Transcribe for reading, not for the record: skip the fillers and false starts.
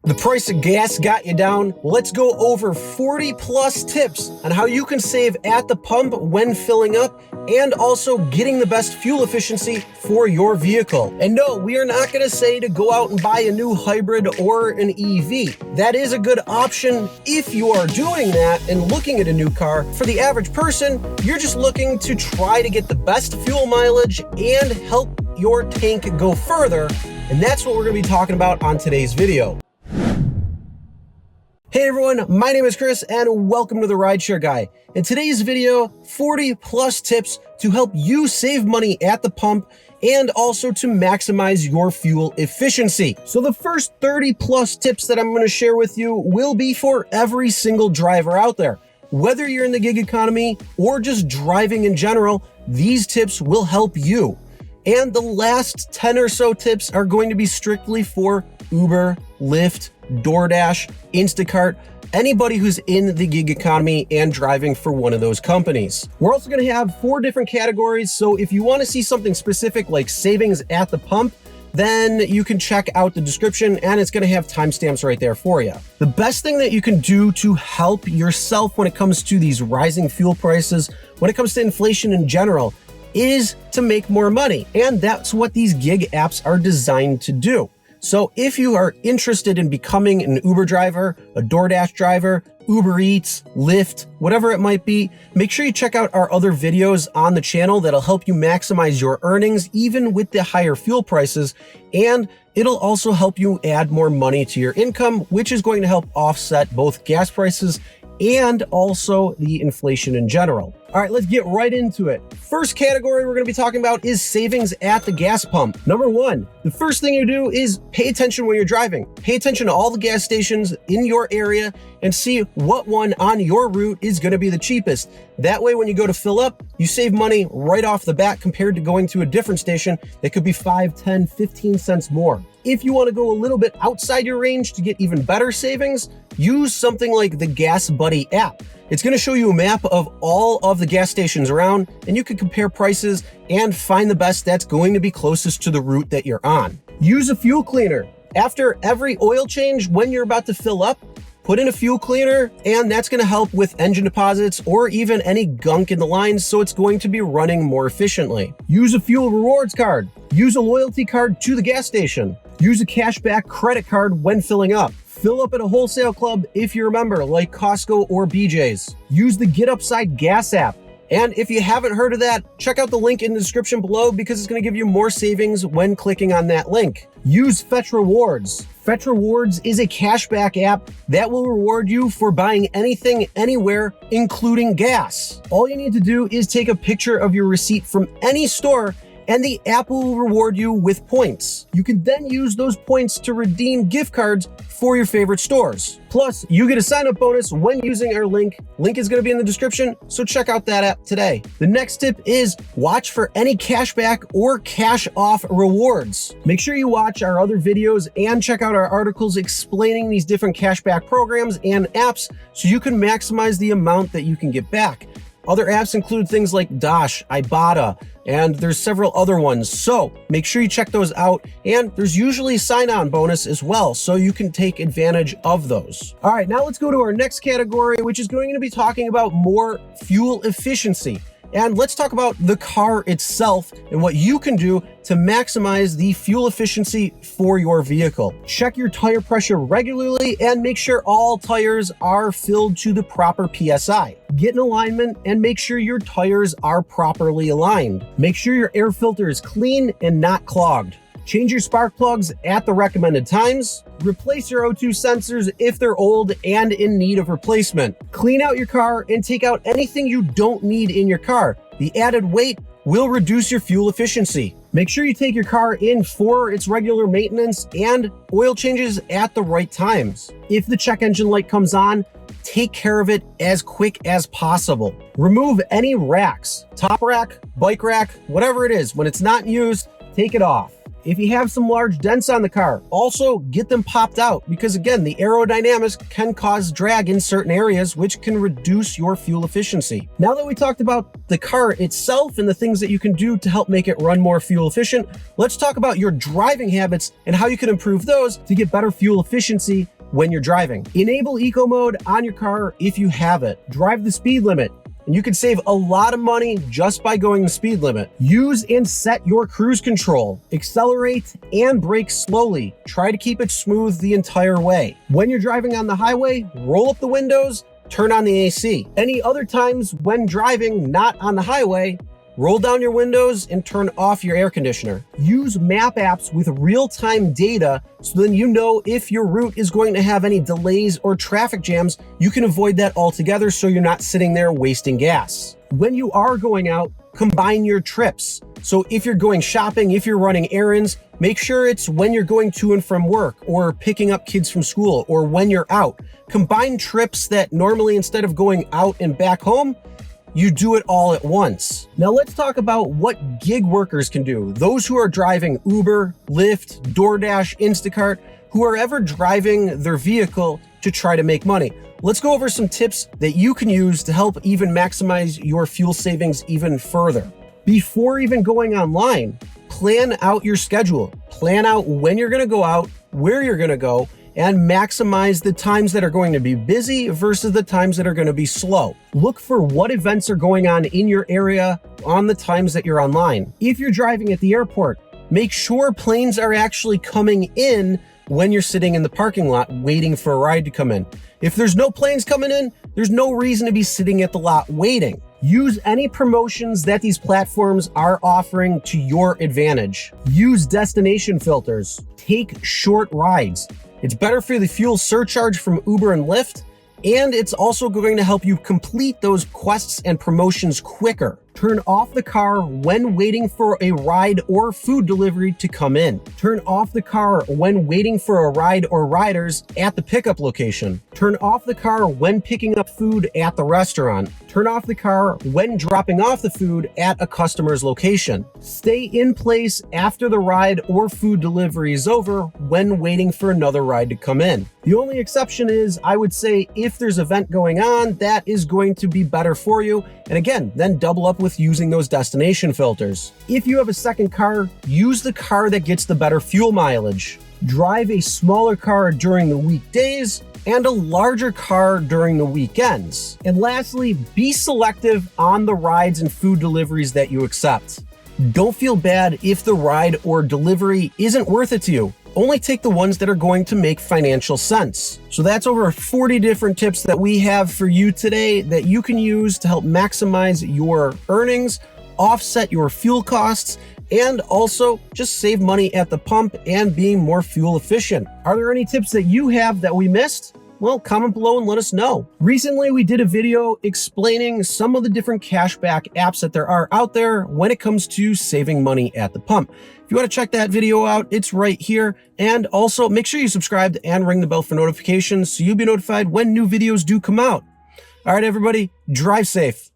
The price of gas got you down? Let's go over 40 plus tips on how you can save at the pump when filling up and also getting the best fuel efficiency for your vehicle. And no, we are not going to say to go out and buy a new hybrid or an EV. That is a good option if you are doing that and looking at a new car. For the average person, you're just looking to try to get the best fuel mileage and help your tank go further. And that's what we're going to be talking about on today's video. Hey everyone, my name is Chris and welcome to the RideShare Guy. In today's video, 40 plus tips to help you save money at the pump and also to maximize your fuel efficiency. So the first 30 plus tips that I'm going to share with you will be for every single driver out there. Whether you're in the gig economy or just driving in general, these tips will help you. And the last 10 or so tips are going to be strictly for Uber, Lyft, Doordash, Instacart, anybody who's in the gig economy and driving for one of those companies. We're also going to have 4 different categories. So if you want to see something specific like savings at the pump, then you can check out the description and it's going to have timestamps right there for you. The best thing that you can do to help yourself when it comes to these rising fuel prices, when it comes to inflation in general, is to make more money. And that's what these gig apps are designed to do. So if you are interested in becoming an Uber driver, a Doordash driver, Uber Eats, Lyft, whatever it might be, make sure you check out our other videos on the channel that'll help you maximize your earnings even with the higher fuel prices. And it'll also help you add more money to your income, which is going to help offset both gas prices and also the inflation in general. All right, let's get right into it. First category we're going to be talking about is savings at the gas pump. Number 1, the first thing you do is pay attention when you're driving. Pay attention to all the gas stations in your area and see what one on your route is going to be the cheapest. That way, when you go to fill up, you save money right off the bat compared to going to a different station that could be 5, 10, 15 cents more. If you want to go a little bit outside your range to get even better savings, use something like the Gas Buddy app. It's going to show you a map of all of the gas stations around, and you can compare prices and find the best that's going to be closest to the route that you're on. Use a fuel cleaner. After every oil change, when you're about to fill up, put in a fuel cleaner, and that's going to help with engine deposits or even any gunk in the lines, so it's going to be running more efficiently. Use a fuel rewards card. Use a loyalty card to the gas station. Use a cashback credit card when filling up. Fill up at a wholesale club if you're a member, like Costco or BJ's. Use the Get Upside Gas app. And if you haven't heard of that, check out the link in the description below because it's going to give you more savings when clicking on that link. Use Fetch Rewards. Fetch Rewards is a cashback app that will reward you for buying anything, anywhere, including gas. All you need to do is take a picture of your receipt from any store and the app will reward you with points. You can then use those points to redeem gift cards for your favorite stores. Plus, you get a sign-up bonus when using our link. Link is going to be in the description, so check out that app today. The next tip is watch for any cashback or cash off rewards. Make sure you watch our other videos and check out our articles explaining these different cashback programs and apps so you can maximize the amount that you can get back. Other apps include things like Dash, Ibotta, and there's several other ones. So make sure you check those out. And there's usually a sign-on bonus as well, so you can take advantage of those. All right, now let's go to our next category, which is going to be talking about more fuel efficiency. And let's talk about the car itself and what you can do to maximize the fuel efficiency for your vehicle. Check your tire pressure regularly and make sure all tires are filled to the proper PSI. Get in alignment and make sure your tires are properly aligned. Make sure your air filter is clean and not clogged. Change your spark plugs at the recommended times. Replace your O2 sensors if they're old and in need of replacement. Clean out your car and take out anything you don't need in your car. The added weight will reduce your fuel efficiency. Make sure you take your car in for its regular maintenance and oil changes at the right times. If the check engine light comes on, take care of it as quick as possible. Remove any racks, top rack, bike rack, whatever it is. When it's not used, take it off. If you have some large dents on the car, also get them popped out because again, the aerodynamics can cause drag in certain areas, which can reduce your fuel efficiency. Now that we talked about the car itself and the things that you can do to help make it run more fuel efficient, let's talk about your driving habits and how you can improve those to get better fuel efficiency when you're driving. Enable eco mode on your car if you have it. Drive the speed limit, and you can save a lot of money just by going the speed limit. Use and set your cruise control. Accelerate and brake slowly. Try to keep it smooth the entire way. When you're driving on the highway, roll up the windows, turn on the AC. Any other times when driving not on the highway, roll down your windows and turn off your air conditioner. Use map apps with real-time data so then you know if your route is going to have any delays or traffic jams. You can avoid that altogether so you're not sitting there wasting gas. When you are going out, combine your trips. So if you're going shopping, if you're running errands, make sure it's when you're going to and from work or picking up kids from school or when you're out. Combine trips that normally instead of going out and back home, you do it all at once. Now let's talk about what gig workers can do. Those who are driving Uber, Lyft, Doordash, Instacart, who are ever driving their vehicle to try to make money. Let's go over some tips that you can use to help even maximize your fuel savings even further. Before even going online, plan out your schedule. Plan out when you're gonna go out, where you're gonna go, and maximize the times that are going to be busy versus the times that are going to be slow. Look for what events are going on in your area on the times that you're online. If you're driving at the airport, make sure planes are actually coming in when you're sitting in the parking lot waiting for a ride to come in. If there's no planes coming in, there's no reason to be sitting at the lot waiting. Use any promotions that these platforms are offering to your advantage. Use destination filters. Take short rides. It's better for the fuel surcharge from Uber and Lyft, and it's also going to help you complete those quests and promotions quicker. Turn off the car when waiting for a ride or food delivery to come in. Turn off the car when waiting for a ride or riders at the pickup location. Turn off the car when picking up food at the restaurant. Turn off the car when dropping off the food at a customer's location. Stay in place after the ride or food delivery is over when waiting for another ride to come in. The only exception is, I would say, if there's an event going on, that is going to be better for you. And again, then double up with using those destination filters. If you have a second car, use the car that gets the better fuel mileage. Drive a smaller car during the weekdays and a larger car during the weekends. And lastly, be selective on the rides and food deliveries that you accept. Don't feel bad if the ride or delivery isn't worth it to you. Only take the ones that are going to make financial sense. So that's over 40 different tips that we have for you today that you can use to help maximize your earnings, offset your fuel costs, and also just save money at the pump and being more fuel efficient. Are there any tips that you have that we missed? Well, comment below and let us know. Recently, we did a video explaining some of the different cashback apps that there are out there when it comes to saving money at the pump. If you want to check that video out, it's right here. And also make sure you subscribe and ring the bell for notifications so you'll be notified when new videos do come out. All right, everybody, drive safe.